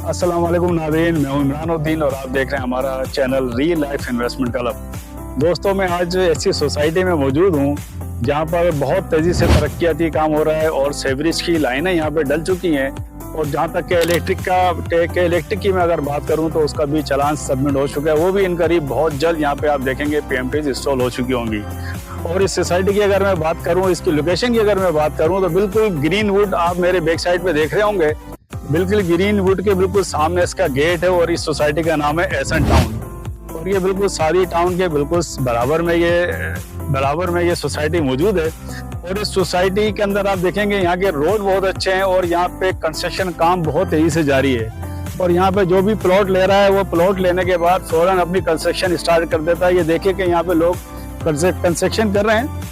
अस्सलाम वालेकुम नाज़रीन, मैं हूं इमरान उद्दीन और आप देख रहे हैं हमारा channel real life investment club. दोस्तों, मैं आज ऐसी सोसाइटी में मौजूद हूं जहां पर बहुत तेज़ी से तरक्याती काम हो रहा है और सेवरेज की लाइनें यहां पे डल चुकी हैं। और जहां तक कि इलेक्ट्रिक की मैं अगर बात करूं तो उसका भी चालान सबमिट हो चुका है, वो भी इन करीब बहुत जल्द यहाँ पे आप देखेंगे PMPs इंस्टॉल हो चुकी होंगी। और इस सोसाइटी की अगर मैं बात करूं, इसकी लोकेशन की अगर मैं बात करूं तो बिल्कुल ग्रीन वुड आप मेरे बैक साइड पे देख रहे होंगे, बिल्कुल ग्रीन वुड के बिल्कुल सामने इसका गेट है और इस सोसाइटी का नाम है एसन टाउन। और ये बिल्कुल सारी टाउन के बिल्कुल बराबर में ये सोसाइटी मौजूद है। और इस सोसाइटी के अंदर आप देखेंगे यहाँ के रोड बहुत अच्छे हैं और यहाँ पे कंस्ट्रक्शन काम बहुत तेजी से जारी है। और यहाँ पे जो भी प्लॉट ले रहा है वो प्लॉट लेने के बाद फौरन अपनी कंस्ट्रक्शन स्टार्ट कर देता है। ये देखिए कि यहाँ पे लोग कंस्ट्रक्शन कर रहे हैं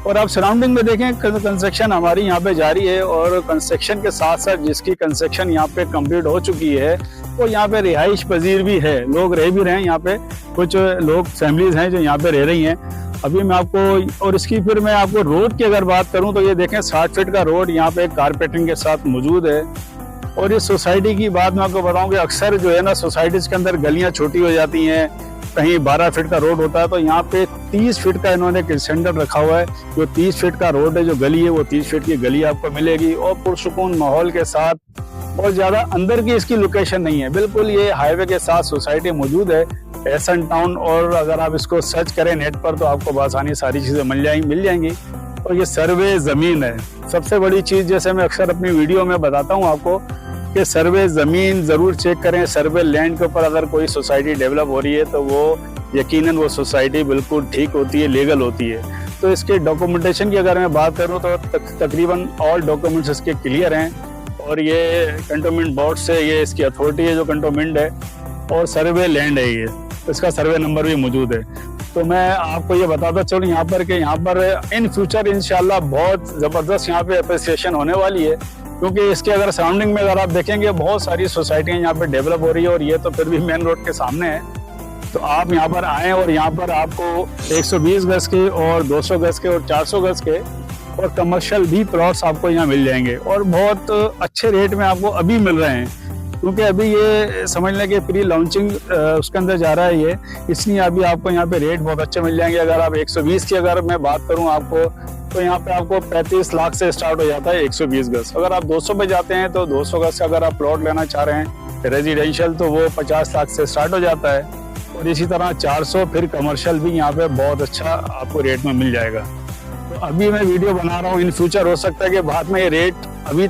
और आप सराउंडिंग में देखें कंस्ट्रक्शन हमारी यहाँ पे जारी है। और कंस्ट्रक्शन के साथ साथ जिसकी कंस्ट्रक्शन यहाँ पे कंप्लीट हो चुकी है वो यहाँ पे रिहाइश पजीर भी है, लोग रह भी रहे हैं यहाँ पे। कुछ लोग फैमिलीज हैं जो यहाँ पे रह रही हैं अभी मैं आपको। और इसकी फिर मैं आपको रोड की अगर बात करूँ तो ये देखें 60 फीट का रोड यहाँ पे कारपेटिंग के साथ मौजूद है। और इस सोसाइटी की बात मैं आपको बताऊँ कि अक्सर जो है ना सोसाइटीज के अंदर गलियाँ छोटी हो जाती हैं, कहीं 12 फीट का रोड होता है, तो यहाँ पे 30 फीट का इन्होंने एक स्टैंडर्ड रखा हुआ है। जो 30 फीट का रोड है, जो गली है वो 30 फीट की गली आपको मिलेगी और पुरसुकून माहौल के साथ। और ज्यादा अंदर की इसकी लोकेशन नहीं है, बिल्कुल ये हाईवे के साथ सोसाइटी मौजूद है एसन टाउन। और अगर आप इसको सर्च करें नेट पर तो आपको आसानी सारी चीजें मिल जाएंगी। और ये सर्वे जमीन है। सबसे बड़ी चीज, जैसे मैं अक्सर अपनी वीडियो में बताता हूँ आपको कि सर्वे जमीन जरूर चेक करें। सर्वे लैंड के ऊपर अगर कोई सोसाइटी डेवलप हो रही है तो वो यकीनन वो सोसाइटी बिल्कुल ठीक होती है, लीगल होती है। तो इसके डॉक्यूमेंटेशन की अगर मैं बात करूं तो तकरीबन ऑल डॉक्यूमेंट्स इसके क्लियर हैं। और ये कंटोनमेंट बोर्ड से ये इसकी अथॉरिटी है जो कंटोनमेंट है, और सर्वे लैंड है ये, इसका सर्वे नंबर भी मौजूद है। तो मैं आपको ये बताता चलूँ यहाँ पर कि यहाँ पर इन फ्यूचर इंशाल्लाह बहुत ज़बरदस्त यहाँ पे अप्रिसिएशन होने वाली है। क्योंकि इसके अगर सराउंडिंग में अगर आप देखेंगे बहुत सारी सोसाइटियाँ यहाँ पे डेवलप हो रही है और ये तो फिर भी मेन रोड के सामने है। तो आप यहाँ पर आएँ और यहाँ पर आपको 120 गज के और 200 गज के और 400 गज के और कमर्शियल भी प्लॉट्स आपको यहाँ मिल जाएंगे और बहुत अच्छे रेट में आपको अभी मिल रहे हैं। क्योंकि अभी ये समझ लें कि प्री लॉन्चिंग उसके अंदर जा रहा है ये, इसलिए अभी आपको यहाँ पे रेट बहुत अच्छे मिल जाएंगे। अगर आप 120 की अगर मैं बात करूँ आपको तो यहाँ पे आपको 35 लाख से स्टार्ट हो जाता है 120 गज। अगर आप 200 पे जाते हैं तो 200 गज का अगर आप प्लॉट लेना चाह रहे हैं रेजिडेंशियल तो वो 50 लाख से स्टार्ट हो जाता है। और इसी तरह 400 फिर कमर्शियल भी यहाँ पे बहुत अच्छा आपको रेट में मिल जाएगा। तो अभी मैं वीडियो बना रहा हूँ, इन फ्यूचर हो सकता है कि बाद में ये रेट अभी